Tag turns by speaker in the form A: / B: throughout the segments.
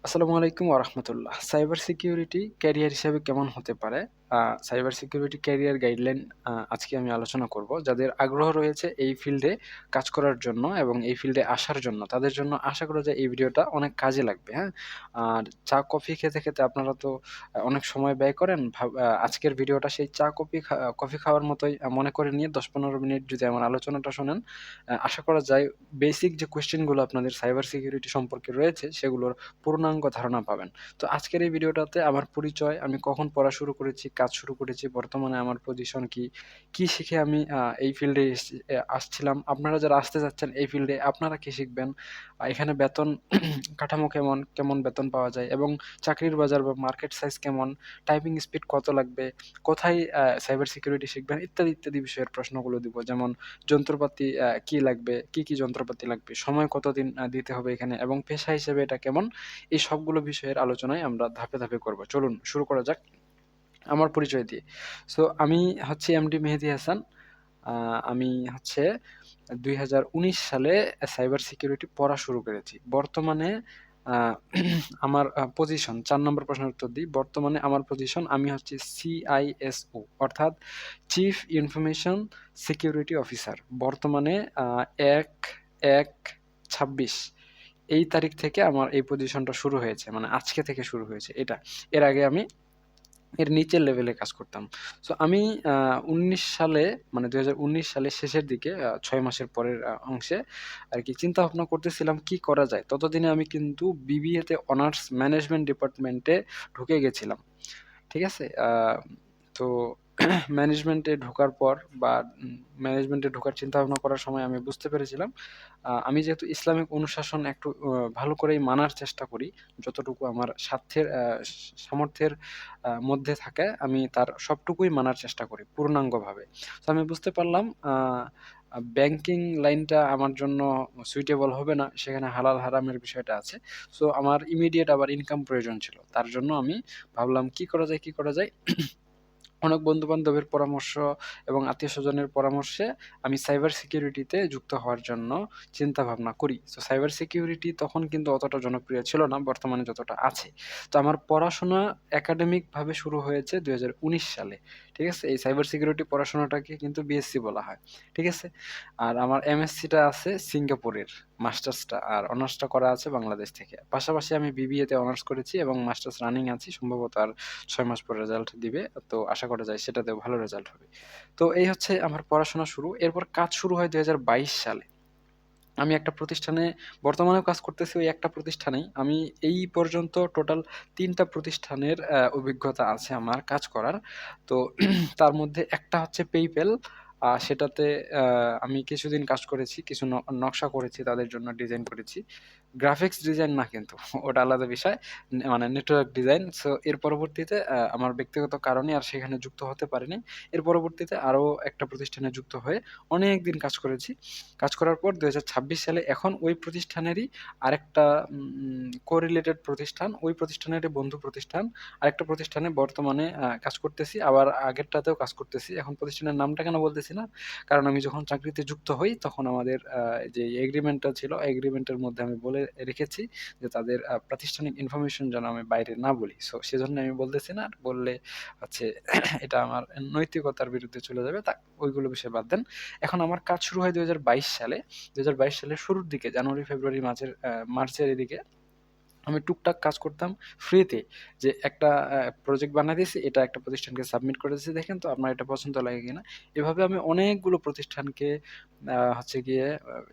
A: আসসালামু আলাইকুম ওয়া রাহমাতুল্লাহ। সাইবার সিকিউরিটি ক্যারিয়ার হিসেবে কেমন হতে পারে? সাইবার সিকিউরিটি ক্যারিয়ার গাইডলাইন আজকে আমি আলোচনা করব। যাদের আগ্রহ রয়েছে এই ফিল্ডে কাজ করার জন্য এবং এই ফিল্ডে আসার জন্য, তাদের জন্য আশা করা যায় এই ভিডিওটা অনেক কাজে লাগবে, হ্যাঁ? আর চা কফি খেতে আপনারা তো অনেক সময় ব্যয় করেন। আজকের ভিডিওটা সেই চা কফি খাওয়ার মতোই মনে করে নিয়ে ১০-১৫ মিনিট যদি আমার আলোচনাটা শোনেন, আশা করা যায় বেসিক যে কোয়েশ্চেন গুলো আপনাদের সাইবার সিকিউরিটি সম্পর্কে রয়েছে সেগুলোর পূর্ণাঙ্গ ধারণা পাবেন। তো আজকের এই ভিডিওটাতে আমার পরিচয়, আমি কখন পড়া শুরু করেছি, কাজ শুরু করেছি, বর্তমানে আমার পজিশন কি, কি শিখে আমি এই ফিল্ডে আসছিলাম, আপনারা যারা আসতে চাচ্ছেন এই ফিল্ডে আপনারা কি শিখবেন, এখানে বেতন কাঠামো কেমন, কেমন বেতন পাওয়া যায় এবং চাকরির বাজার বা মার্কেট সাইজ কেমন, টাইপিং স্পিড কত লাগবে, কোথায় সাইবার সিকিউরিটি শিখবেন ইত্যাদি বিষয়ের প্রশ্নগুলো দিব। যেমন যন্ত্রপাতি কি লাগবে, কি যন্ত্রপাতি লাগবে, সময় কতদিন দিতে হবে এখানে এবং পেশা হিসেবে এটা কেমন, এই সবগুলো বিষয়ের আলোচনায় আমরা ধাপে করব। চলুন শুরু করা যাক আমার পরিচয় দিয়ে। সো আমি হচ্ছি এমডি মেহেদী হাসান। আমি হচ্ছে ২০১৯ সালে সাইবার সিকিউরিটি পড়া শুরু করেছি। বর্তমানে আ আমার পজিশন ৪ নম্বর প্রশ্নের উত্তর দিই। বর্তমানে আমার পজিশন আমি হচ্ছি CISO অর্থাৎ চিফ ইনফরমেশন সিকিউরিটি অফিসার। বর্তমানে ১/১/২৬ এই তারিখ থেকে আমার এই পজিশনটা শুরু হয়েছে। মানে আজকে থেকে শুরু হয়েছে এটা। এর আগে আমি এর নিচের লেভেলে কাজ করতাম। সো আমি আ ১৯ সালে মানে ২০১৯ সালের শেষের দিকে ৬ মাসের পরের অংশে আরকি চিন্তাভাবনা করতেছিলাম কি করা যায়। ততদিনে আমি কিন্তু বিবিএ তে অনার্স ম্যানেজমেন্ট ডিপার্টমেন্টে ঢুকে গেছিলাম। ঠিক আছে? তো ম্যানেজমেন্টে ঢোকার পর বা ম্যানেজমেন্টে ঢোকার চিন্তাভাবনা করার সময় আমি বুঝতে পেরেছিলাম, আমি যেহেতু ইসলামিক অনুশাসন একটু ভালো করেই মানার চেষ্টা করি, যতটুকু আমার সাধ্যের সামর্থ্যের মধ্যে থাকে আমি তার সবটুকুই মানার চেষ্টা করি পূর্ণাঙ্গভাবে। তো আমি বুঝতে পারলাম আ আ ব্যাংকিং লাইনটা আমার জন্য সুইটেবল হবে না। সেখানে হালাল হারামের বিষয়টা আছে। সো আমার ইমিডিয়েট আবার ইনকাম প্রয়োজন ছিল। তার জন্য আমি ভাবলাম কি করা যায়? অনেক বন্ধু-বান্ধবের পরামর্শ এবং আত্মীয়স্বজনের পরামর্শে আমি সাইবার সিকিউরিটিতে যুক্ত হওয়ার জন্য চিন্তাভাবনা করি। সো সাইবার সিকিউরিটি তখন কিন্তু অতটা জনপ্রিয় ছিল না, বর্তমানে যতটা আছে। তো আমার পড়াশোনা একাডেমিকভাবে শুরু হয়েছে ২০১৯ সালে। ঠিক আছে? এই সাইবার সিকিউরিটি পড়াশোনাটাকে কিন্তু বিএসসি বলা হয়। ঠিক আছে? আর আমার এমএসসিটা আছে সিঙ্গাপুরের, মাস্টার্সটা আর অনার্সটা করা আছে বাংলাদেশ থেকে। পাশাপাশি আমি বিবিএতে অনার্স করেছি এবং মাস্টার্স রানিং আছি। সম্ভবত আর ৬ মাস পর রেজাল্ট দিবে। তো আশা করা যায় সেটাতেও ভালো রেজাল্ট হবে। তো এই হচ্ছে আমার পড়াশোনা শুরু। এরপর কাজ শুরু হয় ২০২২ সালে। আমি একটা প্রতিষ্ঠানে বর্তমানেও কাজ করতেছি ওই একটা প্রতিষ্ঠানেই। আমি এই পর্যন্ত টোটাল ৩ টা প্রতিষ্ঠানের অভিজ্ঞতা আছে আমার কাজ করার। তো তার মধ্যে একটা হচ্ছে PayPal। সেটাতে আ আমি কিছুদিন কাজ করেছি। কিছু নকশা করেছি, তাদের জন্য ডিজাইন করেছি। গ্রাফিক্স ডিজাইন না কিন্তু, ওটা আলাদা বিষয়। মানে নেটওয়ার্ক ডিজাইন। সো এর পরবর্তীতে আমার ব্যক্তিগত কারণে আর সেখানে যুক্ত হতে পারিনি। এর পরবর্তীতে আরো একটা প্রতিষ্ঠানে যুক্ত হয়ে অনেকদিন কাজ করেছি। কাজ করার পর ২০২৬ সালে এখন ওই প্রতিষ্ঠানেরই আরেকটা কোরিলেটেড প্রতিষ্ঠান, ওই প্রতিষ্ঠানেরই বন্ধু প্রতিষ্ঠান। আরেকটা প্রতিষ্ঠানে বর্তমানে কাজ করতেছি। আবার আগেরটাতেও কাজ করতেছি। এখন প্রতিষ্ঠানের নামটা কেন বলতেছি না? কারণ আমি যখন চাকরিতে যুক্ত হই তখন আমাদের যে এগ্রিমেন্টটা ছিল, এগ্রিমেন্টের মধ্যে আমি বলে রেখেছি যে তাদের প্রাতিষ্ঠানিক ইনফরমেশন যেন আমি বাইরে না বলি। সো সেজন্য আমি বলতেছি না। আর বললে হচ্ছে এটা আমার নৈতিকতার বিরুদ্ধে চলে যাবে। ওইগুলো বিষয় বাদ দেন। এখন আমার কাজ শুরু হয় ২০২২ সালে। ২০২২ সালের শুরুর দিকে জানুয়ারি, ফেব্রুয়ারি, মার্চের এদিকে আমি টুকটাক কাজ করতাম ফ্রিতে। যে একটা প্রজেক্ট বানায় দিয়েছি, এটা একটা প্রতিষ্ঠানকে সাবমিট করে দিয়েছি, দেখেন তো আপনার এটা পছন্দ লাগে কিনা? এভাবে আমি অনেকগুলো প্রতিষ্ঠানকে হচ্ছে গিয়ে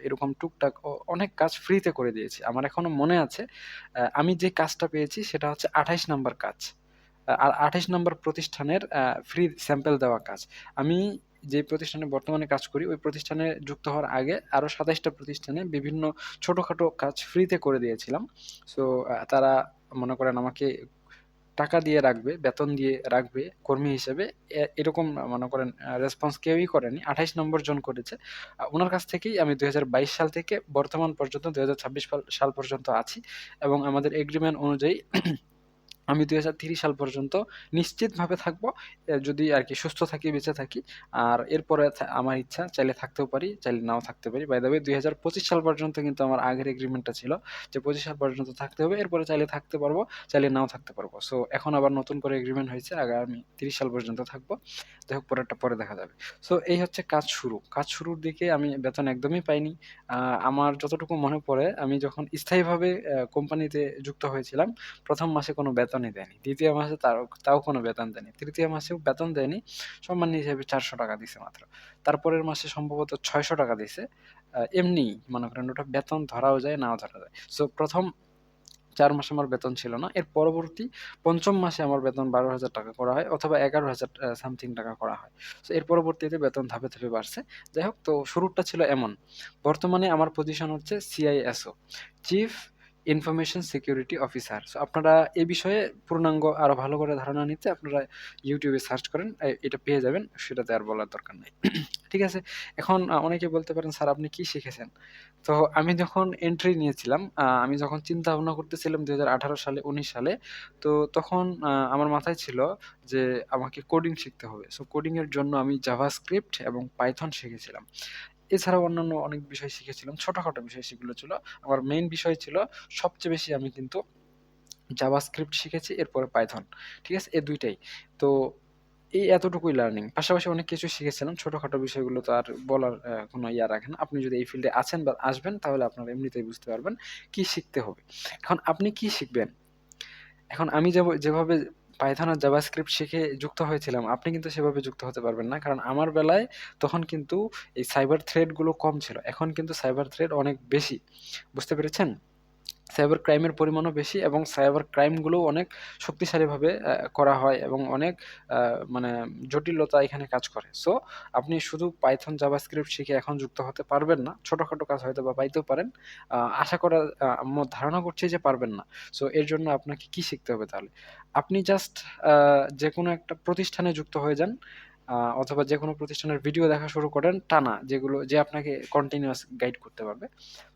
A: এরকম টুকটাক অনেক কাজ ফ্রিতে করে দিয়েছি। আমার এখনো মনে আছে আমি যে কাজটা পেয়েছি সেটা হচ্ছে ২৮ নাম্বার কাজ। আর ২৮ নাম্বার প্রতিষ্ঠানের ফ্রি স্যাম্পল দেওয়া কাজ। আমি যে প্রতিষ্ঠানে বর্তমানে কাজ করি, ওই প্রতিষ্ঠানে যুক্ত হওয়ার আগে আরো ২৭ টা প্রতিষ্ঠানে বিভিন্ন ছোটখাটো কাজ ফ্রিতে করে দিয়েছিলাম। সো তারা মনে করেন আমাকে টাকা দিয়ে রাখবে, বেতন দিয়ে রাখবে কর্মী হিসেবে। এরকম মনে করেন রেসপন্স কেউই করেনি। ২৮ নম্বর জন করেছে। উনার কাছ থেকেই আমি ২০২২ সাল থেকে বর্তমান পর্যন্ত ২০২৬ সাল পর্যন্ত আছি এবং আমাদের এগ্রিমেন্ট অনুযায়ী আমি 2030 সাল পর্যন্ত নিশ্চিতভাবে থাকবো, যদি আরকি সুস্থ থাকি, বেঁচে থাকি। আর এরপরে আমার ইচ্ছা, চাইলে থাকতেও পারি, চাইলে নাও থাকতে পারি। বাই দ্য ওয়ে 2025 সাল পর্যন্ত কিন্তু আমার আগের এগ্রিমেন্টটা ছিল যে 25 সাল পর্যন্ত থাকতে হবে। এরপরে চাইলে থাকতে পারবো, চাইলে নাও থাকতে পারবো। সো এখন আবার নতুন করে এগ্রিমেন্ট হয়েছে, আগামী 30 সাল পর্যন্ত থাকবো। যাই হোক, পরেরটা পরে দেখা যাবে। সো এই হচ্ছে কাজ শুরু। কাজ শুরুর দিকে আমি বেতন একদমই পাইনি। আমার যতটুকু মনে পড়ে, আমি যখন স্থায়ীভাবে কোম্পানিতে যুক্ত হয়েছিলাম, ১ম মাসে কোনো বেতনই দেয়নি। ২য় মাসে তাও কোনো বেতন দেয়নি। ৩য় মাসেও বেতন দেয়নি। সম্মানী হিসেবে ৳৪০০ দিছে মাত্র। তারপরের মাসে সম্ভবত ৳৬০০ দিছে। এমনিই মনে করেন, ওটা বেতন ধরাও যায়, নাও ধরা যায়। সো ১ম ৪ মাস আমার বেতন ছিল না। এর পরবর্তী ৫ম মাসে আমার বেতন ৳১২,০০০ করা হয়, অথবা ১১,০০০ সামথিং টাকা করা হয়। সো এর পরবর্তীতে বেতন ধাপে, ধাপে বাড়ছে। যাই হোক, তো শুরুটা ছিল এমন। বর্তমানে আমার পজিশন হচ্ছে CISO, chief information security officer. So আপনারা এই বিষয়ে পূর্ণাঙ্গ আরো ভালো করে ধারণা নিতে আপনারা YouTube এ সার্চ করেন। এটা পেয়ে যাবেন। সেটাতে আর বলার দরকার নাই। ঠিক আছে? এখন অনেকে বলতে পারেন, "স্যার আপনি কি শিখেছেন?" তো আমি যখন এন্ট্রি নিয়েছিলাম, আমি যখন চিন্তা ভাবনা করতেছিলাম ২০১৮ সালে, ১৯ সালে, তো তখন আমার মাথায় ছিল যে আমাকে কোডিং শিখতে হবে। সো কোডিং এর জন্য আমি জাভাস্ক্রিপ্ট এবং পাইথন শিখেছিলাম। এছাড়াও অন্যান্য অনেক বিষয় শিখেছিলাম। ছোটখাটো বিষয় সেগুলো ছিল। আমার মেইন বিষয় ছিল, সবচেয়ে বেশি আমি কিন্তু জাভাস্ক্রিপ্ট শিখেছি, এরপরে পাইথন। ঠিক আছে? এই ২ টাই। তো এই এতটুকুই লার্নিং। পাশাপাশি অনেক কিছু শিখেছিলাম। ছোটখাটো বিষয়গুলো তো আর বলার কোনো ইয়া রাখে না। আপনি যদি এই ফিল্ডে আছেন বা আসবেন, তাহলে আপনারা এমনিতেই বুঝতে পারবেন কি শিখতে হবে। এখন আপনি কি শিখবেন? এখন আমি যেভাবে পাইথন আর জাভাস্ক্রিপ্ট শিখে যুক্ত হয়েছিলাম, আপনি কিন্তু সেভাবে যুক্ত হতে পারবেন না। কারণ আমার বেলায় তখন কিন্তু এই সাইবার থ্রেট গুলো কম ছিল। এখন কিন্তু সাইবার থ্রেট অনেক বেশি। বুঝতে পেরেছেন? সাইবার ক্রাইমের পরিমাণও বেশি, এবং সাইবার ক্রাইমগুলোও অনেক শক্তিশালীভাবে করা হয়, এবং অনেক আ মানে জটিলতা এখানে কাজ করে। সো আপনি শুধু পাইথন, জাভাস্ক্রিপ্ট শিখে এখন যুক্ত হতে পারবেন না। ছোটখাটো কাজ হয়তোবা পাইতেও পারেন। আশা করা ধারণা করছি যে পারবেন না। সো এর জন্য আপনাকে কি শিখতে হবে তাহলে? আপনি জাস্ট আ যেকোনো একটা প্রতিষ্ঠানে যুক্ত হয়ে যান। অথবা যেকোনো প্রতিষ্ঠানের ভিডিও দেখা শুরু করেন টানা, যে আপনাকে কন্টিনিউয়াস গাইড করতে পারবে।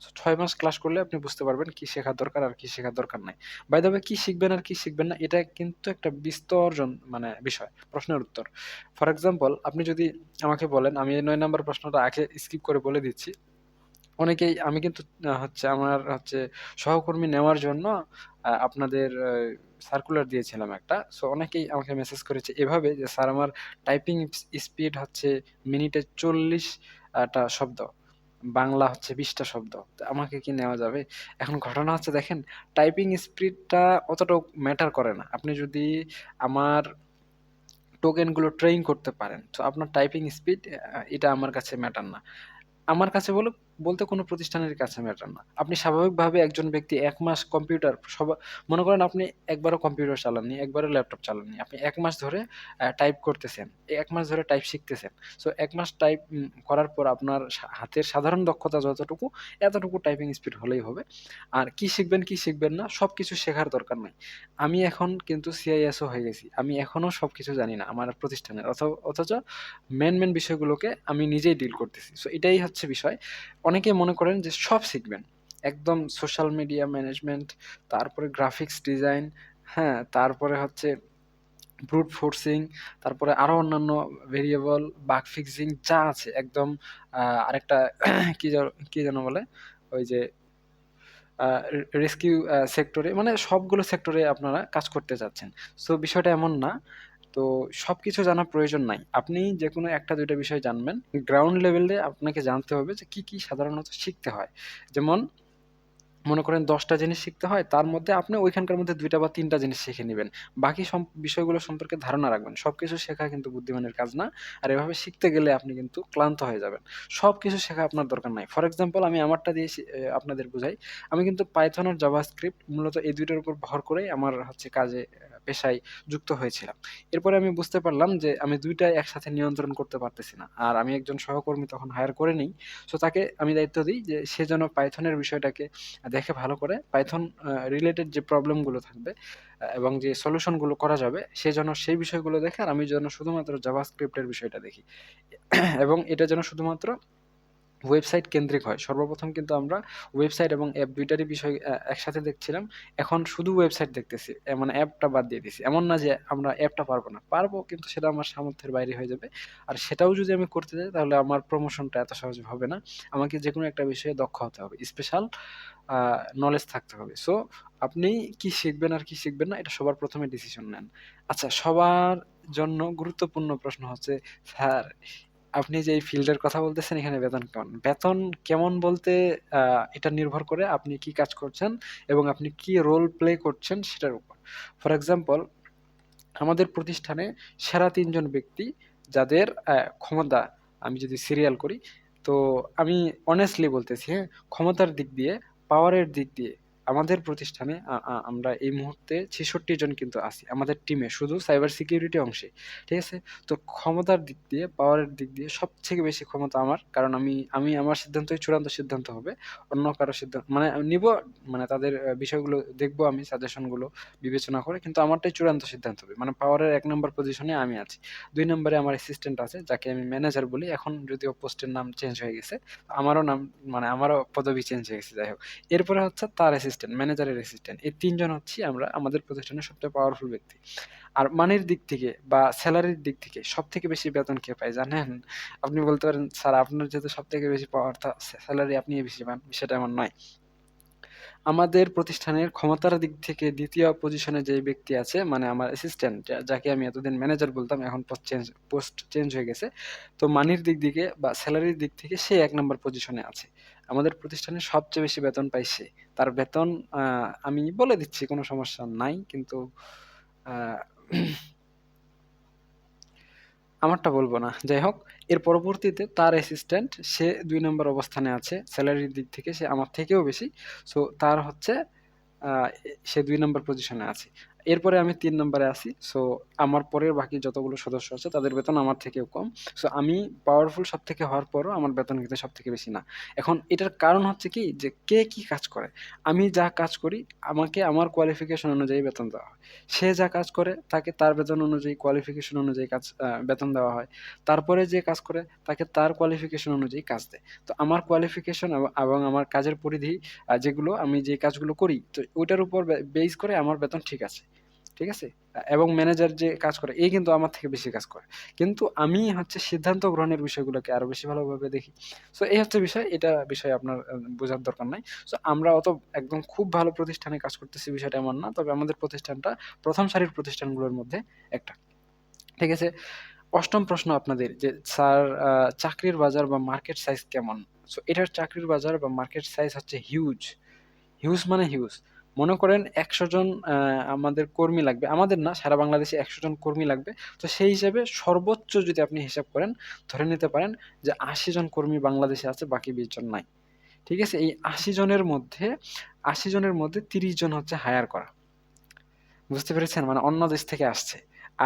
A: সো ৬ মাস ক্লাস করলে আপনি বুঝতে পারবেন কি শেখার দরকার আর কি শেখার দরকার নাই। বাই দ্য ওয়ে, কি শিখবেন আর কি শিখবেন না, এটা কিন্তু একটা বিস্তর মানে বিষয়, প্রশ্নের উত্তর। ফর এক্সাম্পল, আপনি যদি আমাকে বলেন, আমি এই ৯ নাম্বার প্রশ্নটা আগে স্কিপ করে বলে দিচ্ছি। অনেকেই, আমি কিন্তু আমার সহকর্মী নেওয়ার জন্য আপনাদের সার্কুলার দিয়েছিলাম একটা। সো অনেকেই আমাকে মেসেজ করেছে এভাবে যে, "স্যার আমার টাইপিং স্পিড হচ্ছে মিনিটে ৪০ টা শব্দ। বাংলা হচ্ছে ২০ টা শব্দ। তো আমাকে কি নেওয়া যাবে?" এখন ঘটনা হচ্ছে, দেখেন, টাইপিং স্পিডটা অতটাও ম্যাটার করে না। আপনি যদি আমার টোকেন গুলো ট্রেইন করতে পারেন, তো আপনার টাইপিং স্পিড, এটা আমার কাছে ম্যাটার না। আমার কাছে বলতে কোনো প্রতিষ্ঠানের কাছে ম্যাটার না। আপনি স্বাভাবিকভাবে একজন ব্যক্তি ১ মাস কম্পিউটার মনে করেন আপনি একবারও কম্পিউটার চালাননি, একবারও ল্যাপটপ চালাননি। আপনি ১ মাস ধরে টাইপ করতেছেন। এই ১ মাস ধরে টাইপ শিখতেছেন। সো ১ মাস টাইপ করার পর আপনার হাতের সাধারণ দক্ষতা যতটুকু, এতটুকু টাইপিং স্পিড হলেই হবে। আর কি শিখবেন, কি শিখবেন না, সবকিছু শেখার দরকার নাই। আমি এখন কিন্তু CISO হয়ে গেছি। আমি এখনো সবকিছু জানি না আমার প্রতিষ্ঠানের। অথচ মেইন বিষয়গুলোকে আমি নিজেই ডিল করতেছি। সো এটাই হচ্ছে বিষয়। অনেকে মনে করেন যে সব শিখবেন। একদম সোশ্যাল মিডিয়া ম্যানেজমেন্ট, তারপরে গ্রাফিক্স ডিজাইন, হ্যাঁ? তারপরে হচ্ছে ব্রুট ফোর্সিং, তারপরে আরো অন্যান্য ভেরিয়েবল, বাগ ফিক্সিং যা আছে একদম, আরেকটা কি যেন বলে? ওই যে রেস্কিউ সেক্টরে, মানে সবগুলো সেক্টরে আপনারা কাজ করতে চাচ্ছেন। সো বিষয়টা এমন না। তো সবকিছু জানার প্রয়োজন নাই। আপনি যেকোনো ১ টা ২ টা বিষয় জানবেন। গ্রাউন্ড লেভেলে আপনাকে জানতে হবে যে কি, কি সাধারণত শিখতে হয়। যেমন মনে করেন ১০ টা জিনিস শিখতে হয়, তার মধ্যে আপনি ওইখানকার মধ্যে ২ টা বা ৩ টা জিনিস শিখে নিবেন। বাকি বিষয়গুলো সম্পর্কে ধারণা রাখবেন। সবকিছু শেখা কিন্তু বুদ্ধিমানের কাজ না। আর এভাবে শিখতে গেলে আপনি কিন্তু ক্লান্ত হয়ে যাবেন। সবকিছু শেখা আপনার দরকার নাই। ফর এক্সাম্পল, আমি আমারটা দিয়ে আপনাদের বুঝাই। আমি কিন্তু পাইথন আর জাভাস্ক্রিপ্ট মূলত এই ২ টার উপর ভর করেই আমার কাজে, পেশায় যুক্ত হয়েছিলাম। এরপরে আমি বুঝতে পারলাম যে আমি ২ টাই একসাথে নিয়ন্ত্রণ করতে পারতেছি না। আর আমি একজন সহকর্মী তখন হায়ার করে নেই। সো তাকে আমি দায়িত্ব দিই যে সে যেন পাইথনের বিষয়টাকে দেখে ভালো করে, পাইথন রিলেটেড যে প্রবলেম গুলো থাকবে এবং যে সলিউশন গুলো করা যাবে, সে যেন সেই বিষয়গুলো দেখে, আর আমি যেন শুধুমাত্র জাভাস্ক্রিপ্ট এর বিষয়টা দেখি। এবং এটা যেন শুধুমাত্র ওয়েবসাইট কেন্দ্রিক হয়। সর্বপ্রথম কিন্তু আমরা ওয়েবসাইট এবং অ্যাপ ২ টারই বিষয় একসাথে দেখছিলাম। এখন শুধু ওয়েবসাইট দেখতেছি। মানে অ্যাপটা বাদ দিয়ে দিছি। এমন না যে আমরা অ্যাপটা পারবো না। পারবো, কিন্তু সেটা আমার সামর্থ্যের বাইরে হয়ে যাবে। আর সেটাও যদি আমি করতে যাই তাহলে আমার প্রমোশনটা এত সহজে হবে না। আমাকে যেকোনো একটা বিষয়ে দক্ষ হতে হবে। স্পেশাল আ নলেজ থাকতে হবে। সো আপনি কি শিখবেন আর কি শিখবেন না, এটা সবার ১ম এ ডিসিশন নেন। আচ্ছা, সবার জন্য গুরুত্বপূর্ণ প্রশ্ন হচ্ছে, স্যার আপনি যে এই ফিল্ডের কথা বলতেছেন এখানে বেতন কেমন? বেতন কেমন বলতে আ এটা নির্ভর করে আপনি কি কাজ করছেন এবং আপনি কি রোল প্লে করছেন সেটার উপর। ফর এক্সাম্পল, আমাদের প্রতিষ্ঠানে সেরা ৩ জন ব্যক্তি যাদের ক্ষমতা, আমি যদি সিরিয়াল করি, তো আমি অনেস্টলি বলতেছি, হ্যাঁ? ক্ষমতার দিক দিয়ে, পাওয়ারের দিক দিয়ে আমাদের প্রতিষ্ঠানে আ আ আমরা এই মুহূর্তে ৬৬ জন কিন্তু আছি। আমাদের টিমে শুধু সাইবার সিকিউরিটি অংশে। ঠিক আছে? তো ক্ষমতার দিক দিয়ে, পাওয়ারের দিক দিয়ে সবথেকে বেশি ক্ষমতা আমার। কারণ আমি আমার সিদ্ধান্তই চূড়ান্ত সিদ্ধান্ত হবে। অন্য কারো মানে আমি নিবো, মানে তাদের বিষয়গুলো দেখবো আমি, সাজেশনগুলো বিবেচনা করে, কিন্তু আমারটাই চূড়ান্ত সিদ্ধান্ত হবে। মানে পাওয়ারের ১ নাম্বার পজিশনে আমি আছি। ২ নম্বরে আমার অ্যাসিস্ট্যান্ট আছে যাকে আমি ম্যানেজার বলি। এখন যদিও পোস্টের নাম চেঞ্জ হয়ে গেছে। আমারও নাম, মানে আমারও পদবি চেঞ্জ হয়ে গেছে, যাই হোক। এরপরে হচ্ছে তার অ্যাসিস্ট্যান্ট, ম্যানেজারের অ্যাসিস্ট্যান্ট। এই ৩ জন হচ্ছি আমরা আমাদের প্রতিষ্ঠানের সবচেয়ে পাওয়ারফুল ব্যক্তি। আর মানির দিক থেকে বা সেলারির দিক থেকে সবথেকে বেশি বেতন কে পায় জানেন? আপনি বলতে পারেন, স্যার আপনার যেহেতু সবথেকে বেশি পাওয়ার, সেলারি আপনিই বেশি পান। বিষয়টা এমন নয়। আমাদের প্রতিষ্ঠানের ক্ষমতার দিক থেকে ২য় পজিশনে যে ব্যক্তি আছে, মানে আমার অ্যাসিস্ট্যান্ট, যাকে আমি এতদিন ম্যানেজার বলতাম, এখন পোস্ট চেঞ্জ হয়ে গেছে। তো মানির দিক থেকে বা সেলারির দিক থেকে সে ১ নাম্বার পজিশনে আছে। আমাদের প্রতিষ্ঠানে সবচেয়ে বেশি বেতন পায় সে। তার বেতন আমি বলে দিচ্ছি, কোনো সমস্যা নাই। কিন্তু আ আমারটা বলব না। যাই হোক, এর পরবর্তীতে তার অ্যাসিস্ট্যান্ট সে ২ নম্বর অবস্থানে আছে। সেলারির দিক থেকে সে আমার থেকেও বেশি। সো তার হচ্ছে আ সে ২ নাম্বার পজিশনে আছে। এরপরে আমি ৩ নাম্বারে আছি। সো আমার পরের বাকি যতগুলো সদস্য আছে তাদের বেতন আমার থেকেও কম। সো আমি পাওয়ারফুল সবথেকে হওয়ার পরও আমার বেতন কিন্তু সবথেকে বেশি না। এখন এটার কারণ হচ্ছে কি, যে কে কি কাজ করে? আমি যা কাজ করি আমাকে আমার কোয়ালিফিকেশন অনুযায়ী বেতন দেওয়া হয়। সে যা কাজ করে তাকে তার বেতন অনুযায়ী, কোয়ালিফিকেশন অনুযায়ী বেতন দেওয়া হয়। তারপরে যে কাজ করে তাকে তার কোয়ালিফিকেশন অনুযায়ী কাজ দেয়। তো আমার কোয়ালিফিকেশন এবং আমার কাজের পরিধি, যেগুলো আমি যে কাজগুলো করি, তো ওইটার উপর বেস করে আমার বেতন ঠিক আছে। ঠিক আছে? এবং ম্যানেজার যে কাজ করে কিন্তু আমার থেকে বেশি কাজ করে। কিন্তু আমি হচ্ছে সিদ্ধান্ত গ্রহণের বিষয়গুলোকে আরো বেশি ভালোভাবে দেখি। সো এই হচ্ছে বিষয়। এটা বিষয়ে আপনার বোঝার দরকার নাই। সো আমরা একদম খুব ভালো প্রতিষ্ঠানে কাজ করতেছি বিষয়টা এমন না। তবে আমাদের প্রতিষ্ঠানটা ১ম সারির প্রতিষ্ঠানগুলোর মধ্যে একটা। ঠিক আছে? ৮ম প্রশ্ন আপনাদের যে, স্যার চাকরির বাজার বা মার্কেট সাইজ কেমন? সো এটার চাকরির বাজার বা মার্কেট সাইজ হচ্ছে হিউজ। হিউজ মানে হিউজ। মনে করেন ১০০ জন আমাদের কর্মী লাগবে। আমাদের না, সারা বাংলাদেশে ১০০ জন কর্মী লাগবে। তো সেই হিসেবে সর্বোচ্চ যদি আপনি হিসাব করেন, ধরে নিতে পারেন যে ৮০ জন কর্মী বাংলাদেশে আছে, বাকি ২০ জন নাই। ঠিক আছে? এই ৮০ জনের মধ্যে ৩০ জন হচ্ছে হায়ার করা। বুঝতে পেরেছেন? মানে অন্য দেশ থেকে আসছে।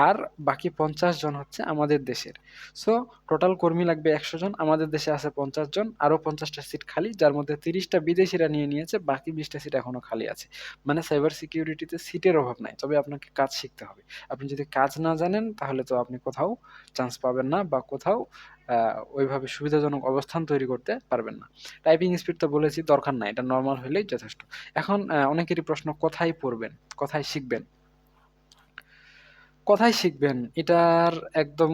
A: আর বাকি ৫০ জন হচ্ছে আমাদের দেশের। সো টোটাল কর্মী লাগবে ১০০ জন। আমাদের দেশে আছে ৫০ জন। আরো ৫০ টা সিট খালি, যার মধ্যে ৩০ টা বিদেশীরা নিয়ে নিয়েছে। বাকি ২০ টা সিট এখনো খালি আছে। মানে সাইবার সিকিউরিটিতে সিটের অভাব নাই। তবে আপনাকে কাজ শিখতে হবে। আপনি যদি কাজ না জানেন তাহলে তো আপনি কোথাও চান্স পাবেন না, বা কোথাও আ ওইভাবে সুবিধাজনক অবস্থান তৈরি করতে পারবেন না। টাইপিং স্পিড তো বলেছি, দরকার নাই। এটা নরমাল হইলেই যথেষ্ট। এখন অনেকেরই প্রশ্ন, কোথায় পড়বেন? কোথায় শিখবেন? কোথায় শিখবেন? এটার একদম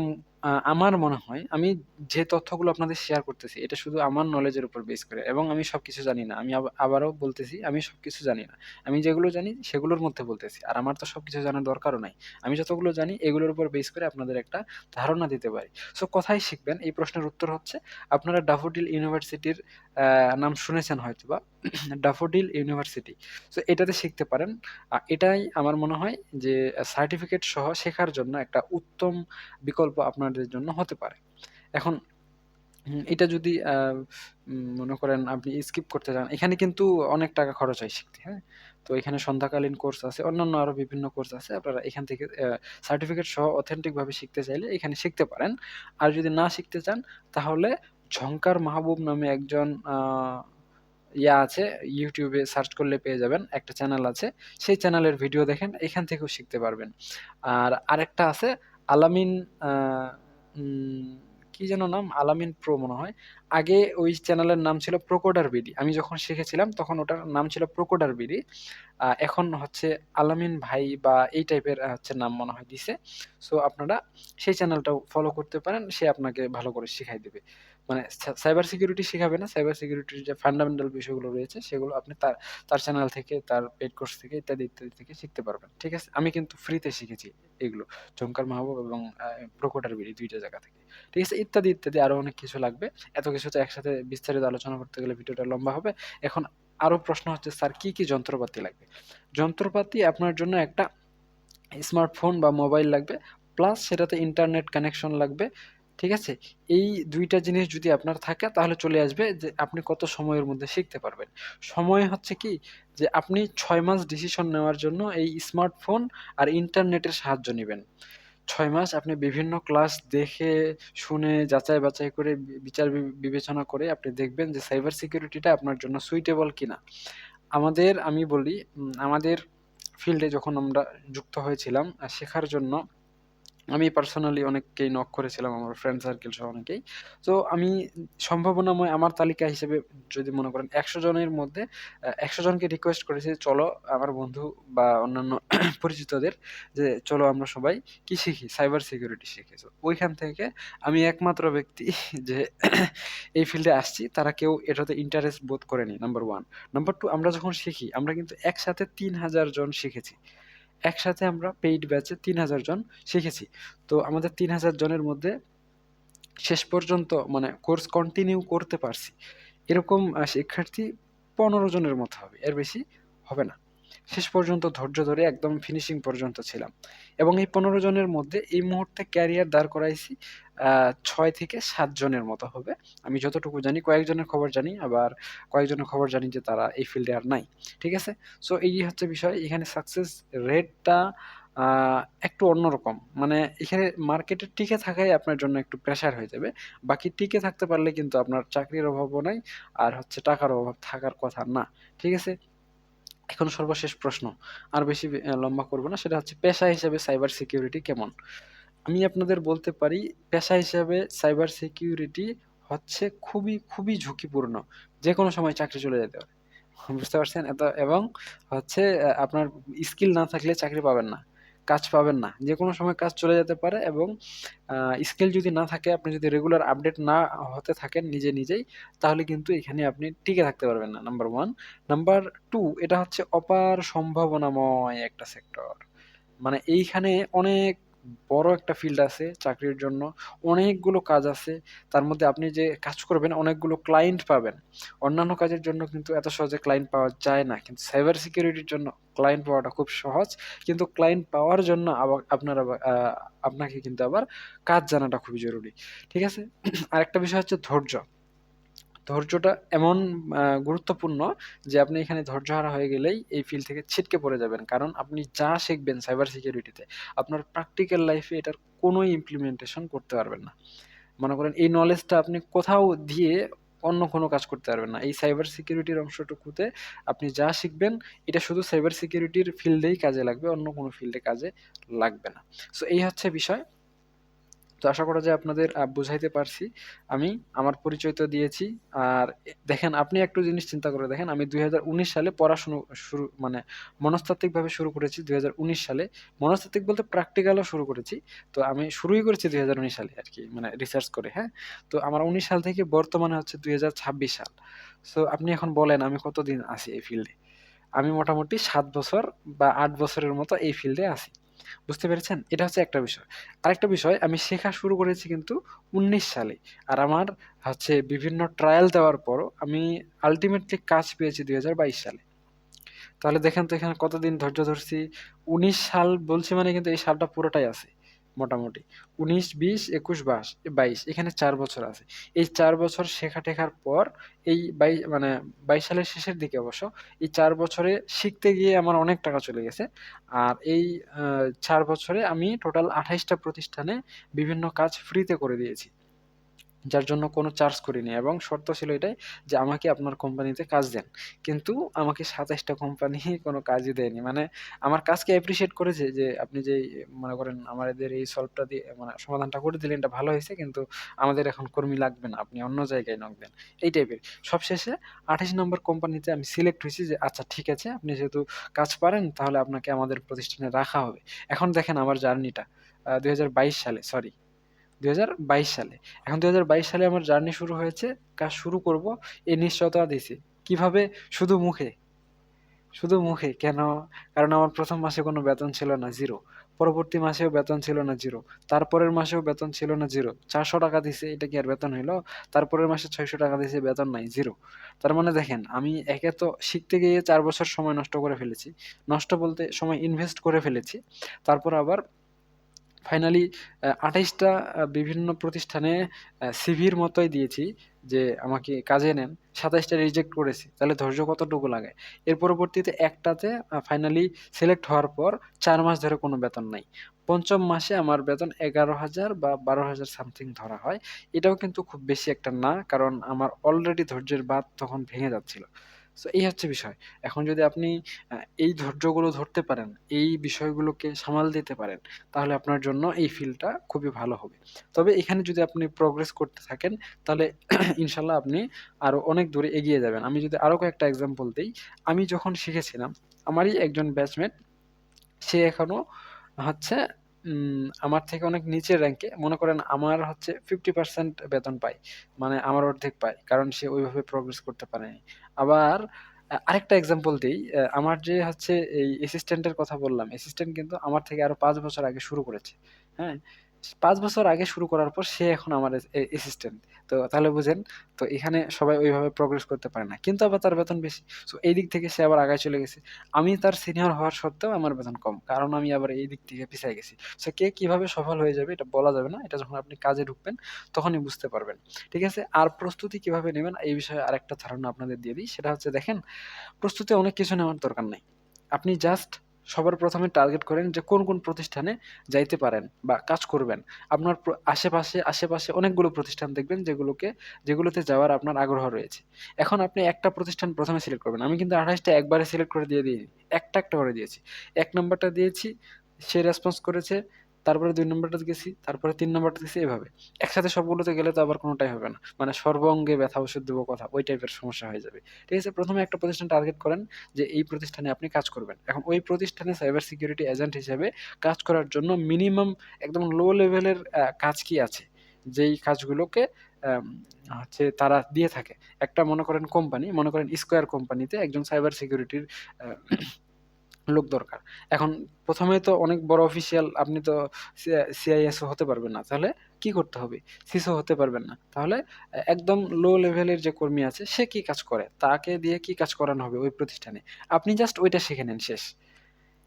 A: আমার মনে হয়, আমি যে তথ্যগুলো আপনাদের শেয়ার করতেছি এটা শুধু আমার নলেজের উপর বেস করে, এবং আমি সবকিছু জানি না। আমি আবারও বলতেছি, আমি সবকিছু জানি না। আমি যেগুলো জানি সেগুলোর মধ্যে বলতেছি। আর আমার তো সবকিছু জানার দরকারও নাই। আমি যতগুলো জানি এগুলোর উপর বেস করে আপনাদের একটা ধারণা দিতে পারি। সো কোথায় শিখবেন? এই প্রশ্নের উত্তর হচ্ছে, আপনারা ড্যাফোডিল ইউনিভার্সিটির নাম শুনেছেন হয়তোবা। Daffodil university. সো এটাতে শিখতে পারেন। এটাই আমার মনে হয় যে সার্টিফিকেট সহ শেখার জন্য একটা উত্তম বিকল্প আপনাদের জন্য হতে পারে। এখন এটা যদি মনে করেন আপনি স্কিপ করতে চান, এখানে কিন্তু অনেক টাকা খরচ হয় শিখতে, হ্যাঁ? তো এখানে সন্ধ্যাকালীন কোর্স আছে, অন্যান্য আরো বিভিন্ন কোর্স আছে। আপনারা এখান থেকে সার্টিফিকেট সহ অথেন্টিক ভাবে শিখতে চাইলে এখানে শিখতে পারেন। আর যদি না শিখতে চান তাহলে ঝংকার মাহবুব নামে একজন আছে, YouTube এ সার্চ করলে পেয়ে যাবেন। একটা চ্যানেল আছে। সেই চ্যানেলের ভিডিও দেখেন, এখান থেকেও শিখতে পারবেন। আর আরেকটা আছে, আলামিন আ উম কি যেন নাম? আলামিন প্রো মনে হয়। আগে ওই চ্যানেলের নাম ছিল প্রোকোডার বিডি। আমি যখন শিখেছিলাম তখন ওটার নাম ছিল প্রোকোডার বিডি। এখন হচ্ছে আলামিন ভাই বা এই টাইপের হচ্ছে নাম মনে হয় দিছে। সো আপনারা সেই চ্যানেলটাও ফলো করতে পারেন। সে আপনাকে ভালো করে শিখাই দিবে। মানে সাইবার সিকিউরিটি শিখাবে না, সাইবার সিকিউরিটির যে ফান্ডামেন্টাল বিষয়গুলো রয়েছে সেগুলো আপনি তার চ্যানেল থেকে, তার পেইড কোর্স থেকে ইত্যাদি, ইত্যাদি থেকে শিখতে পারবেন। ঠিক আছে? আমি কিন্তু ফ্রিতে শিখেছি এগুলো। ঝংকার মাহবুব এবং প্রকোটার বিডি ২ টা জায়গা থেকে। ঠিক আছে? ইত্যাদি, ইত্যাদি আরো অনেক কিছু লাগবে। এত কিছু তো একসাথে বিস্তারিত আলোচনা করতে গেলে ভিডিওটা লম্বা হবে। এখন আরো প্রশ্ন হচ্ছে, স্যার কি, কি যন্ত্রপাতি লাগবে? যন্ত্রপাতি আপনার জন্য একটা স্মার্টফোন বা মোবাইল লাগবে, প্লাস সেটাতে ইন্টারনেট কানেকশন লাগবে। ঠিক আছে? এই ২ টা জিনিস যদি আপনার থাকে তাহলে চলে আসবে যে আপনি কত সময়ের মধ্যে শিখতে পারবেন। সময় হচ্ছে কি যে আপনি ৬ মাস ডিসিশন নেওয়ার জন্য এই স্মার্টফোন আর ইন্টারনেটের সাহায্য নিবেন। ৬ মাস আপনি বিভিন্ন ক্লাস দেখে, শুনে, যাচাই-বাছাই করে, বিবেচনা করে আপনি দেখবেন যে সাইবার সিকিউরিটিটা আপনার জন্য সুইটেবল কিনা। আমি বলি, আমাদের ফিল্ডে যখন আমরা যুক্ত হয়েছিলাম শেখার জন্য, আমি পার্সোনালি অনেককেই নক করেছিলাম, আমার ফ্রেন্ড সার্কেল সহ অনেকেই। তো আমি সম্ভাবনাময় আমার তালিকা হিসেবে যদি মনে করেন ১০০ জনের মধ্যে ১০০ জনকে রিকোয়েস্ট করেছি, চলো আমার বন্ধু বা অন্যান্য পরিচিতদের, যে চলো আমরা সবাই কি শিখি? সাইবার সিকিউরিটি শিখি। সো ওইখান থেকে আমি একমাত্র ব্যক্তি যে এই ফিল্ডে আসছি, তারা কেউ এটাতে ইন্টারেস্ট বোধ করেনি, নাম্বার 1। নাম্বার 2, আমরা যখন শিখি আমরা কিন্তু একসাথে ৩,০০০ জন শিখেছি। একসাথে আমরা পেইড ব্যাচে ৩,০০০ জন শিখেছি। তো আমাদের ৩,০০০ জনের মধ্যে শেষ পর্যন্ত মানে কোর্স কন্টিনিউ করতে পারছি, এরকম শিক্ষার্থী ১৫ জনের মতো হবে। এর বেশি হবে না। শেষ পর্যন্ত ধৈর্য ধরে একদম ফিনিশিং পর্যন্ত ছিলাম। এবং এই ১৫ জনের মধ্যে এই মুহূর্তে ক্যারিয়ার দাঁড় করাইছি ৬ থেকে ৭ জনের মতো হবে। আমি যতটুকু জানি, কয়েকজনের খবর জানি, আবার কয়েকজনের খবর জানি যে তারা এই ফিল্ডে আর নাই। ঠিক আছে? সো এই হচ্ছে বিষয়। এখানে সাকসেস রেটটা আ একটু অন্যরকম। মানে এখানে মার্কেটে টিকে থাকাই আপনার জন্য একটু প্রেশার হয়ে যাবে। বাকি টিকে থাকতে পারলে কিন্তু আপনার চাকরির অভাবও নাই, আর হচ্ছে টাকার অভাব থাকার কথা না। ঠিক আছে? এখন সর্বশেষ প্রশ্ন, আর বেশি লম্বা করব না। সেটা হচ্ছে, পেশা হিসেবে সাইবার সিকিউরিটি কেমন? আমি আপনাদের বলতে পারি, পেশা হিসেবে সাইবার সিকিউরিটি হচ্ছে খুবই, খুবই ঝুঁকিপূর্ণ। যেকোনো সময় চাকরি চলে যেতে পারে। বুঝতে পারছেন? এবং হচ্ছে আপনার স্কিল না থাকলে চাকরি পাবেন না। কাজ পাবেন না। যেকোনো সময় কাজ চলে যেতে পারে, এবং আ স্কিল যদি না থাকে, আপনি যদি রেগুলার আপডেট না হতে থাকেন নিজেই, তাহলে কিন্তু এখানে আপনি টিকে থাকতে পারবেন না, নাম্বার 1। নাম্বার 2, এটা হচ্ছে অপার সম্ভাবনাময় একটা সেক্টর। মানে এইখানে অনেক বড় একটা ফিল্ড আছে চাকরির জন্য। অনেকগুলো কাজ আছে। তার মধ্যে আপনি যে কাজ করবেন অনেকগুলো ক্লায়েন্ট পাবেন। অন্যান্য কাজের জন্য কিন্তু এত সহজে ক্লায়েন্ট পাওয়া যায় না। কিন্তু সাইবার সিকিউরিটির জন্য ক্লায়েন্ট পাওয়াটা খুব সহজ। কিন্তু ক্লায়েন্ট পাওয়ার জন্য আপনাকে কিন্তু আবার কাজ জানাটা খুবই জরুরি। ঠিক আছে? আরেকটা বিষয় হচ্ছে ধৈর্য। ধৈর্যটা এমন গুরুত্বপূর্ণ যে আপনি এখানে ধৈর্যহারা হয়ে গেলেই এই ফিল্ড থেকে ছিটকে পড়ে যাবেন। কারণ আপনি যা শিখবেন সাইবার সিকিউরিটিতে, আপনার প্র্যাকটিক্যাল লাইফে এটার কোনোই ইমপ্লিমেন্টেশন করতে পারবেন না। মনে করেন এই নলেজটা আপনি কোথাও দিয়ে অন্য কোনো কাজ করতে পারবেন না। এই সাইবার সিকিউরিটির অংশটুকুতে আপনি যা শিখবেন, এটা শুধু সাইবার সিকিউরিটির ফিল্ডেই কাজে লাগবে, অন্য কোনো ফিল্ডে কাজে লাগবে না। সো এই হচ্ছে বিষয়। তো আশা করা যায় আপনাদের বুঝাইতে পারছি। আমি আমার পরিচয় তো দিয়েছি। আর দেখেন, আপনি একটু জিনিস চিন্তা করে দেখেন, আমি ২০১৯ সালে পড়াশুনো মানে মনস্তাত্ত্বিকভাবে শুরু করেছি ২০১৯ সালে। মনস্তাত্ত্বিক বলতে প্র্যাকটিক্যালও শুরু করেছি। তো আমি শুরুই করেছি ২০১৯ সালে আরকি, মানে রিসার্চ করে, হ্যাঁ? তো আমার ১৯ সাল থেকে বর্তমানে হচ্ছে ২০২৬ সাল। সো আপনি এখন বলেন আমি কতদিন আছি এই ফিল্ডে? আমি মোটামুটি ৭ বছর বা ৮ বছরের মতো এই ফিল্ডে আছি। বুঝতে পেরেছেন? এটা হচ্ছে একটা বিষয়। আরেকটা বিষয়, আমি শেখা শুরু করেছি কিন্তু ১৯ সালে। আর আমার হচ্ছে বিভিন্ন ট্রায়াল দেওয়ার পরও আমি আল্টিমেটলি কাজ পেয়েছি ২০২২ সালে। তাহলে দেখেন তো এখানে কতদিন ধৈর্য ধরছি। ১৯ সাল বলছি মানে কিন্তু এই সালটা পুরোটাই আছে মোটামুটি। ১৯, ২০, ২১, ২২ এখানে ৪ বছর আছে। এই ৪ বছর শেখা-টেখার পর এই মানে ২২ সালের শেষের দিকে অবশ্য এই ৪ বছরে শিখতে গিয়ে আমার অনেক টাকা চলে গেছে। আর এই আ ৪ বছরে আমি টোটাল ২৮ টা প্রতিষ্ঠানে বিভিন্ন কাজ ফ্রিতে করে দিয়েছি। যার জন্য কোনো চার্জ করিনি, এবং শর্ত ছিল এটাই যে আমাকে আপনার কোম্পানিতে কাজ দেন। কিন্তু আমাকে ২৭ টা কোম্পানি কোনো কাজই দেয়নি। মানে আমার কাজকে অ্যাপ্রিশিয়েট করেছে যে আপনি যেই মনে করেন আমাদের এই সলভটা দিয়ে মানে সমাধানটা করে দিলেন, এটা ভালো হইছে, কিন্তু আমাদের এখন কর্মী লাগবে না। আপনি অন্য জায়গায় নক দেন। এই টাইপের। সবশেষে ২৮ নম্বর কোম্পানিতে আমি সিলেক্ট হইছি যে আচ্ছা ঠিক আছে, আপনি যেহেতু কাজ পারেন তাহলে আপনাকে আমাদের প্রতিষ্ঠানে রাখা হবে। এখন দেখেন আমার জার্নিটা ২০২২ সালে, সরি ২০২২ সালে। এখন ২০২২ সালে আমার জার্নি শুরু হয়েছে। কাজ শুরু করব এই নিশ্চয়তা দিছি। কিভাবে? শুধু মুখে। শুধু মুখে। কেন? কারণ আমার ১ম মাসে কোনো বেতন ছিল না, 0। পরবর্তী মাসেও বেতন ছিল না, 0। তারপরের মাসেও বেতন ছিল না, 0। ৳৪০০ দিছে, এটা কি আর বেতন হইল? তারপরের মাসে ৳৬০০ দিছে, বেতন নাই, 0। তার মানে দেখেন আমি একে তো শিখতে গিয়ে ৪ বছর সময় নষ্ট করে ফেলেছি। নষ্ট বলতে সময় ইনভেস্ট করে ফেলেছি। তারপর আবার ফাইনালি ২৮ টা বিভিন্ন প্রতিষ্ঠানে সিভির মতোই দিয়েছি যে আমাকে কাজে নেন। ২৭ টা রিজেক্ট করেছি। তাহলে ধৈর্য কতটুকু লাগে? এর পরবর্তীতে একটাতে ফাইনালি সিলেক্ট হওয়ার পর ৪ মাস ধরে কোনো বেতন নাই। ৫ম মাসে আমার বেতন ১১,০০০ বা ১২,০০০ সামথিং ধরা হয়। এটাও কিন্তু খুব বেশি একটা না। কারণ আমার অলরেডি ধৈর্যের বাঁধ তখন ভেঙে যাচ্ছিল। সো এই হচ্ছে বিষয়। এখন যদি আপনি আ এই ধৈর্যগুলো ধরতে পারেন, এই বিষয়গুলোকে সামাল দিতে পারেন, তাহলে আপনার জন্য এই ফিল্ডটা খুবই ভালো হবে। তবে এখানে যদি আপনি প্রোগ্রেস করতে থাকেন, তাহলে ইনশাল্লাহ আপনি আরো অনেক দূরে এগিয়ে যাবেন। আমি যদি আরো কয়েকটা এক্সাম্পল দেই, আমি যখন শিখেছিলাম, আমারই একজন ব্যাচমেট, সে এখনো হচ্ছে আমার থেকে অনেক নিচের র‍্যাংকে, মনে করেন আমার হচ্ছে 50% বেতন পায়। মানে আমার অর্ধেক পায়। কারণ সে ওইভাবে প্রোগ্রেস করতে পারেনি। আবার আরেকটা এক্সাম্পল দেই। আমার যে হচ্ছে এই অ্যাসিস্ট্যান্টের কথা বললাম, অ্যাসিস্ট্যান্ট কিন্তু আমার থেকে আরো ৫ বছর আগে শুরু করেছে। হ্যাঁ? ৫ বছর আগে শুরু করার পর সে এখন আমার অ্যাসিস্ট্যান্ট। তো তাহলে বুঝেন, তো এখানে সবাই ওইভাবে প্রোগ্রেস করতে পারে না। কিন্তু আবার তার বেতন বেশি। সো এই দিক থেকে সে আবার আগায় চলে গেছে। আমি তার সিনিয়র হওয়ার সত্ত্বেও আমার বেতন কম। কারণ আমি আবার এই দিক থেকে পিছায় গেছি। সো কে কিভাবে সফল হয়ে যাবে এটা বলা যাবে না। এটা যখন আপনি কাজে ঢুকবেন তখনই বুঝতে পারবেন। ঠিক আছে? আর প্রস্তুতি কিভাবে নিবেন এই বিষয়ে আরেকটা ধারণা আপনাদের দিয়ে দিই। সেটা হচ্ছে দেখেন, প্রস্তুতি অনেক কিছু নেওয়ার দরকার নাই। আপনি জাস্ট সবার ১ম এ টার্গেট করেন যে কোন প্রতিষ্ঠানে যাইতে পারেন বা কাজ করবেন। আপনার আশেপাশে অনেকগুলো প্রতিষ্ঠান দেখবেন যেগুলোতে যাওয়ার আপনার আগ্রহ রয়েছে। এখন আপনি একটা প্রতিষ্ঠান ১ম এ সিলেক্ট করবেন। আমি কিন্তু ২৮ টা একবারে সিলেক্ট করে দিয়ে দিইনি। একটা করে দিয়েছি। ১ নাম্বারটা দিয়েছি, সে রেসপন্স করেছে। তারপরে ২ নাম্বারটাতে গেছি, তারপরে ৩ নাম্বারটা দিছি, এভাবে। একসাথে সবগুলোতে গেলে তো আবার কোনটাই হবে না। মানে সর্বাঙ্গে ব্যথা ওষুধ দেবো কথা, ওই টাইপের সমস্যা হয়ে যাবে। ঠিক আছে? ১ম এ একটা প্রতিষ্ঠান টার্গেট করেন যে এই প্রতিষ্ঠানে আপনি কাজ করবেন। এখন ওই প্রতিষ্ঠানে সাইবার সিকিউরিটি এজেন্ট হিসেবে কাজ করার জন্য মিনিমাম একদম লো লেভেলের কাজ কি আছে? যেই কাজগুলোকে আম হচ্ছে তারা দিয়ে থাকে। একটা মনে করেন কোম্পানি, মনে করেন স্কয়ার কোম্পানিতে একজন সাইবার সিকিউরিটির আ লোক দরকার। এখন ১ম এ তো অনেক বড় অফিসিয়াল আপনি তো সিআইএসও হতে পারবেন না। তাহলে কি করতে হবে? সিসও হতে পারবেন না। তাহলে একদম লো লেভেলের যে কর্মী আছে সে কি কাজ করে? তাকে দিয়ে কি কাজ করানো হবে ওই প্রতিষ্ঠানে? আপনি জাস্ট ওইটা শিখে নেন, শেষ।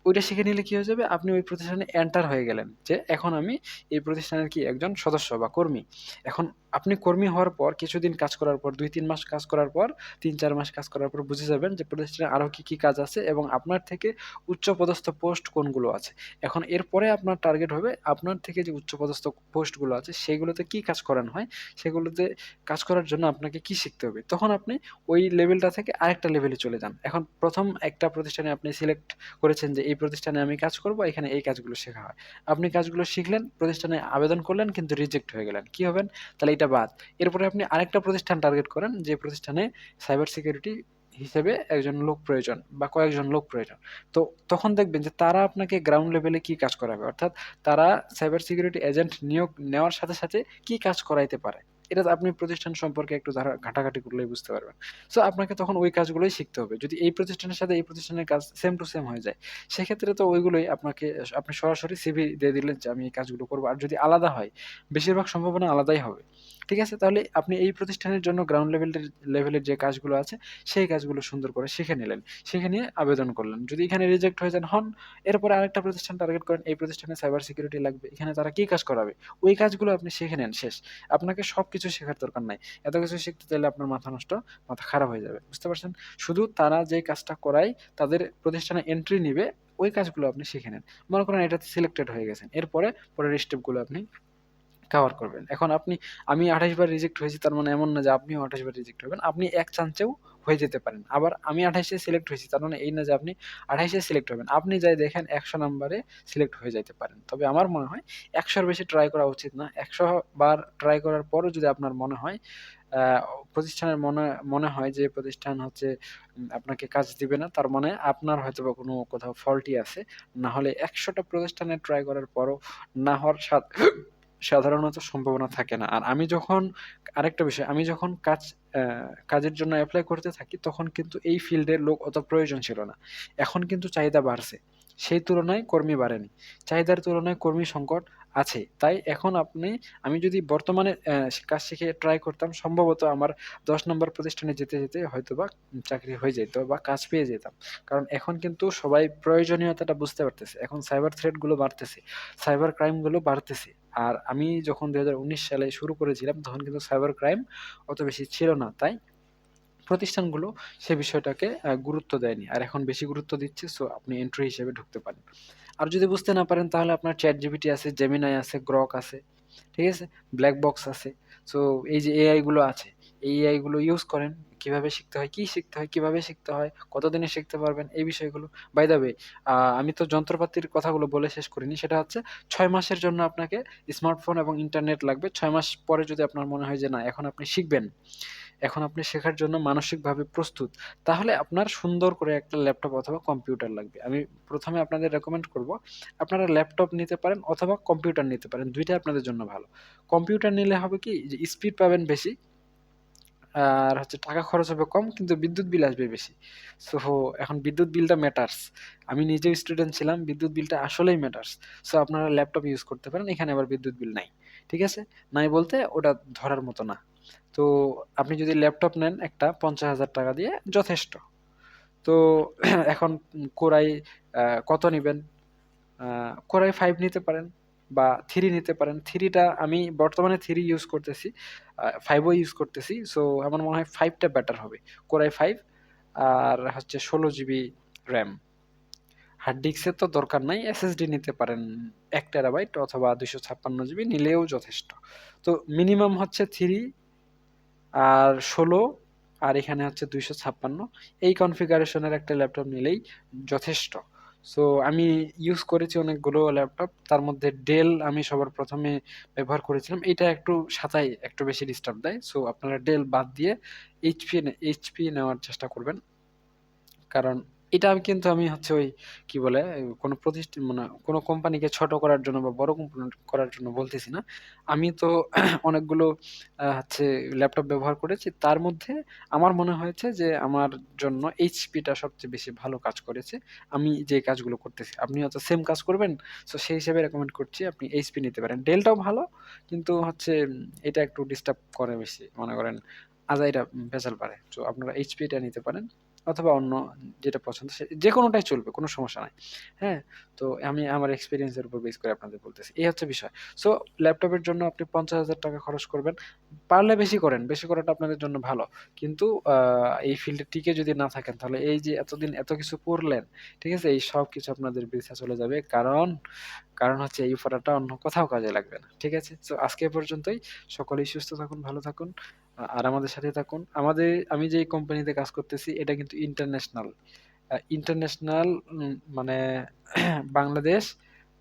A: ওইটা শিখে নিলে কি হয়ে যাবে? আপনি ওই প্রতিষ্ঠানে এন্টার হয়ে গেলেন। যে এখন আমি এই প্রতিষ্ঠানের কি একজন সদস্য বা কর্মী। এখন আপনি কর্মী হওয়ার পর কিছুদিন কাজ করার পর ২-৩ মাস কাজ করার পর ৩-৪ মাস কাজ করার পর বুঝে যাবেন যে প্রতিষ্ঠানে আরো কি কাজ আছে এবং আপনার থেকে উচ্চপদস্থ পোস্ট কোনগুলো আছে। এখন এরপরে আপনার টার্গেট হবে আপনার থেকে যে উচ্চপদস্থ পোস্টগুলো আছে সেগুলোতে কি কাজ করানো হয়, সেগুলোতে কাজ করার জন্য আপনাকে কি শিখতে হবে। তখন আপনি ওই লেভেলটা থেকে আরেকটা লেভেলে চলে যান। এখন ১ম একটা প্রতিষ্ঠানে আপনি সিলেক্ট করেছেন যে এই প্রতিষ্ঠানে আমি কাজ করব, এখানে এই কাজগুলো শেখা হয়। আপনি কাজগুলো শিখলেন, প্রতিষ্ঠানে আবেদন করলেন কিন্তু রিজেক্ট হয়ে গেলেন। কি হবেন? তাহলে এটা বাদ। এরপরে আপনি আরেকটা প্রতিষ্ঠান টার্গেট করেন যে প্রতিষ্ঠানে সাইবার সিকিউরিটি হিসেবে একজন লোক প্রয়োজন বা কয়েকজন লোক প্রয়োজন। তো তখন দেখবেন যে তারা আপনাকে গ্রাউন্ড লেভেলে কি কাজ করাবে। অর্থাৎ তারা সাইবার সিকিউরিটি এজেন্ট নিয়োগ নেওয়ার সাথে কি কাজ করাইতে পারে। এটা আপনি প্রতিষ্ঠান সম্পর্কে একটু ঘাটাঘাটি করলেই বুঝতে পারবেন। সো আপনাকে তখন ওই কাজগুলোই শিখতে হবে। যদি এই প্রতিষ্ঠানের সাথে এই প্রতিষ্ঠানের কাজ সেম টু সেম হয়ে যায়, সেক্ষেত্রে তো ওইগুলোই আপনি সরাসরি সিভি দিয়ে দিলেন যে আমি এই কাজগুলো করব। আর যদি আলাদা হয়, বেশিরভাগ সম্ভাবনা আলাদাই হবে। ঠিক আছে? তাহলে আপনি এই প্রতিষ্ঠানের জন্য গ্রাউন্ড লেভেলের যে কাজগুলো আছে, সেই কাজগুলো সুন্দর করে শিখে নিলেন। শিখে নিয়ে আবেদন করলেন। যদি এখানে রিজেক্ট হয়ে যান, হন। এরপরে আরেকটা প্রতিষ্ঠান টার্গেট করেন, এই প্রতিষ্ঠানে সাইবার সিকিউরিটি লাগবে। এখানে তারা কি কাজ করাবে? ওই কাজগুলো আপনি শিখে নেন, শেষ। আপনাকে সবকিছু শেখার দরকার নাই। এত কিছু শিখতে চাইলে আপনার মাথা নষ্ট, মাথা খারাপ হয়ে যাবে। বুঝতে পারছেন? শুধু তারা যে কাজটা করায়, তাদের প্রতিষ্ঠানে এন্ট্রি নিবে, ওই কাজগুলো আপনি শিখে নেন। মনে করেন এটাতে সিলেক্টেড হয়ে গেছেন। এরপরে পরের স্টেপগুলো আপনি কভার করবেন। এখন আমি ২৮ বার রিজেক্ট হয়েছি, তার মানে এমন না যে আপনিও ২৮ বার রিজেক্ট হবেন। আপনি এক চান্সেও হয়ে যেতে পারেন। আবার আমি ২৮ এ সিলেক্ট হয়েছি, তার মানে এই না যে আপনি ২৮ এ সিলেক্ট হবেন। আপনি যাই দেখেন ১০০ নাম্বারে সিলেক্ট হয়ে যাইতে পারেন। তবে আমার মনে হয় ১০০ এর বেশি ট্রাই করা উচিত না। ১০০ বার ট্রাই করার পরও যদি আপনার মনে হয় আ প্রতিষ্ঠানের মনে হয় যে প্রতিষ্ঠান হচ্ছে আপনাকে কাজ দিবে না, তার মানে আপনার হয়তোবা কোনো কোথাও ফল্টই আছে। না হলে ১০০ টা প্রতিষ্ঠানে ট্রাই করার পরও না হওয়ার সাধারণত সম্ভাবনা থাকে না। আর আরেকটা বিষয়, আমি যখন অ্যা কাজের জন্য এপ্লাই করতে থাকি, তখন কিন্তু এই ফিল্ডের লোক অত প্রয়োজন ছিল না। এখন কিন্তু চাহিদা বাড়ছে। সেই তুলনায় কর্মী বাড়েনি। চাহিদার তুলনায় কর্মী সংকট আছে। তাই এখন আমি যদি বর্তমানে কাজ শিখে ট্রাই করতাম, সম্ভবত আমার ১০ নাম্বার প্রতিষ্ঠানে যেতে হয়তোবা চাকরি হয়ে যাইত বা কাজ পেয়ে যেতাম। কারণ এখন কিন্তু সবাই প্রয়োজনীয়তাটা বুঝতে পারতেছে। এখন সাইবার থ্রেট গুলো বাড়তেছে। সাইবার ক্রাইম গুলো বাড়তেছে। আর আমি যখন ২০১৯ সালে শুরু করেছিলাম, তখন কিন্তু সাইবার ক্রাইম অত বেশি ছিল না। তাই প্রতিষ্ঠানগুলো সে বিষয়টাকে গুরুত্ব দেয়নি। আর এখন বেশি গুরুত্ব দিচ্ছে। সো আপনি এন্ট্রি হিসেবে ঢুকতে পারেন। আর যদি বুঝতে না পারেন, তাহলে আপনার ChatGPT আছে, Gemini আছে, Grok আছে। ঠিক আছে? ব্লাক বক্স আছে। সো এই যে এআই গুলো আছে, এই এআই গুলো ইউজ করেন। কিভাবে শিখতে হয়, কি শিখতে হয়, কিভাবে শিখতে হয়, কতদিনে শিখতে পারবেন, এই বিষয়গুলো। বাই দ্য ওয়ে, আমি তো যন্ত্রপাতির কথাগুলো বলে শেষ করিনি। সেটা হচ্ছে ৬ মাসের জন্য আপনাকে স্মার্টফোন এবং ইন্টারনেট লাগবে। ৬ মাস পরে যদি আপনার মনে হয় যে না, এখন আপনি শিখবেন, এখন আপনি শেখার জন্য মানসিকভাবে প্রস্তুত, তাহলে আপনার সুন্দর করে একটা ল্যাপটপ অথবা কম্পিউটার লাগবে। আমি ১ম এ আপনাদের রেকমেন্ড করব, আপনারা ল্যাপটপ নিতে পারেন অথবা কম্পিউটার নিতে পারেন। ২ টাই আপনাদের জন্য ভালো। কম্পিউটার নিলে হবে কি যে স্পিড পাবেন বেশি, আর হচ্ছে টাকা খরচ হবে কম, কিন্তু বিদ্যুৎ বিল আসবে বেশি। সো এখন বিদ্যুৎ বিলটা ম্যাটার্স। আমি নিজেও স্টুডেন্ট ছিলাম, বিদ্যুৎ বিলটা আসলেই ম্যাটার্স। সো আপনারা ল্যাপটপ ইউজ করতে পারেন, এখানে আবার বিদ্যুৎ বিল নাই। ঠিক আছে? নাই বলতে ওটা ধরার মতো না। তো আপনি যদি ল্যাপটপ নেন একটা ৫০,০০০ টাকা দিয়ে, যথেষ্ট। তো এখন কোরাই কত নিবেন? আ কোরাই ৫ নিতে পারেন বা ৩ নিতে পারেন। ৩ টা আমি বর্তমানে ৩ ইউজ করতেছি। ৫ ও ইউজ করতেছি। সো আমার মনে হয় ৫ টা বেটার হবে। কোরাই ৫ আর হচ্ছে ১৬ জিবি র‍্যাম। হার্ড ডিস্কের তো দরকার নাই। এসএসডি নিতে পারেন ১ টেরাবাইট অথবা ২৫৬ জিবি নিলেও যথেষ্ট। তো মিনিমাম হচ্ছে ৩ আর ১৬ আর এখানে হচ্ছে ২৫৬। এই কনফিগারেশনের একটা ল্যাপটপ নিলেই যথেষ্ট। সো আমি ইউজ করেছি অনেকগুলো ল্যাপটপ। তার মধ্যে ডেল আমি সবার ১ম এ ব্যবহার করেছিলাম। এটা একটু সাঁতাই একটু বেশি ডিস্টার্ব দেয়। সো আপনারা ডেল বাদ দিয়ে এইচপি নেওয়ার চেষ্টা করবেন। কারণ এটা কিন্তু আমি হচ্ছে ওই কি বলে, কোনো প্রতিষ্ঠান মানে কোনো কোম্পানিকে ছোট করার জন্য বা বড় কোম্পানি করার জন্য বলতেছি না। আমি তো অনেকগুলো হচ্ছে ল্যাপটপ ব্যবহার করেছি। তার মধ্যে আমার মনে হয়েছে যে আমার জন্য এইচপিটা সবচেয়ে বেশি ভালো কাজ করেছে। আমি যে কাজগুলো করতেছি। আপনি হয়তো সেম কাজ করবেন। সো সেই হিসেবে রেকমেন্ড করছি আপনি এইচপি নিতে পারেন। ডেলটাও ভালো, কিন্তু হচ্ছে এটা একটু ডিস্টার্ব করে বেশি। মনে করেন আজাইরা ভেজাল বাড়ে। সো আপনারা এইচপিটা নিতে পারেন। অথবা অন্য যেটা পছন্দ যেকোনোটাই চলবে, কোনো সমস্যা নাই। হ্যাঁ? তো আমি আমার এক্সপেরিয়েন্স এর উপর বেস করে আপনাদের বলতেছি। এই হচ্ছে বিষয়। সো ল্যাপটপের জন্য আপনি ৫০,০০০ টাকা খরচ করবেন। পারলে বেশি করেন। বেশি করাটা আপনাদের জন্য ভালো। কিন্তু এই ফিল্ডে টিকে যদি না থাকেন, তাহলে এই যে এতদিন এত কিছু পড়লেন, ঠিক আছে? এই সবকিছু আপনাদের বৃথা চলে যাবে। কারণ হচ্ছে এই পড়াটা অন্য কোথাও কাজে লাগবে না। ঠিক আছে? সো আজকে এ পর্যন্তই। সকলেই সুস্থ থাকুন, ভালো থাকুন। আর আমাদের সাথে থাকুন। আমি যেই কোম্পানিতে কাজ করতেছি এটা কিন্তু ইন্টারন্যাশনাল। ইন্টারন্যাশনাল মানে বাংলাদেশ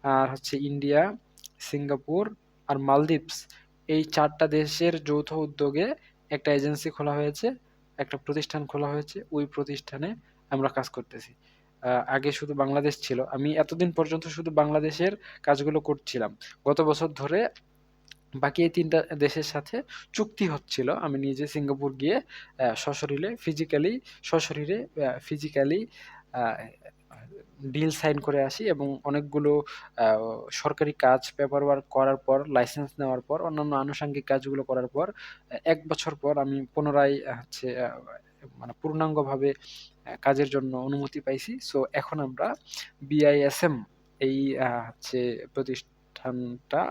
A: আর হচ্ছে ইন্ডিয়া, সিঙ্গাপুর আর মালদ্বীপস, এই ৪ টা দেশের যৌথ উদ্যোগে একটা এজেন্সি খোলা হয়েছে, একটা প্রতিষ্ঠান খোলা হয়েছে। ওই প্রতিষ্ঠানে আমরা কাজ করতেছি। আগে শুধু বাংলাদেশ ছিল। আমি এতদিন পর্যন্ত শুধু বাংলাদেশের কাজগুলো করছিলাম। গত বছর ধরে বাকি এই ৩ টা দেশের সাথে চুক্তি হচ্ছিল। আমি নিজে সিঙ্গাপুর গিয়ে সশরীরে ফিজিক্যালি আ ডিল সাইন করে আসি এবং অনেকগুলো আ সরকারি কাজ পেপার ওয়ার্ক করার পর, লাইসেন্স নেওয়ার পর, অন্যান্য আনুষঙ্গিক কাজগুলো করার পর ১ বছর পর আমি পুনরায় হচ্ছে মানে পূর্ণাঙ্গভাবে কাজের জন্য অনুমতি পাইছি। সো এখন আমরা বিআইএসএম এই হচ্ছে প্রতিষ্ঠানে প্রতিষ্ঠানটা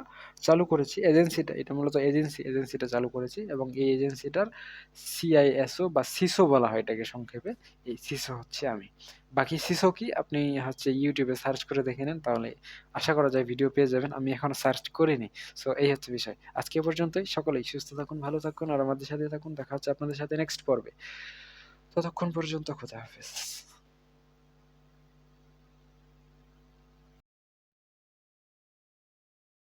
A: চালু করেছি, এজেন্সিটা, এটা মূলত এজেন্সিটা চালু করেছি এবং এই এজেন্সিটার CISO বা সিসো বলা হয় এটাকে সংক্ষেপে। এই সিসো হচ্ছে আমি। বাকি সিসো কি আপনি হচ্ছে ইউটিউবে সার্চ করে দেখে নেন, তাহলে আশা করা যায় ভিডিও পেয়ে যাবেন। আমি এখনো সার্চ করিনি। সো এই হচ্ছে বিষয়। আজকে এ পর্যন্তই। সকলেই সুস্থ থাকুন, ভালো থাকুন আর আমাদের সাথে থাকুন। দেখা হচ্ছে আপনাদের সাথে নেক্সট পর্বে। ততক্ষণ পর্যন্ত খোদা হাফেজ।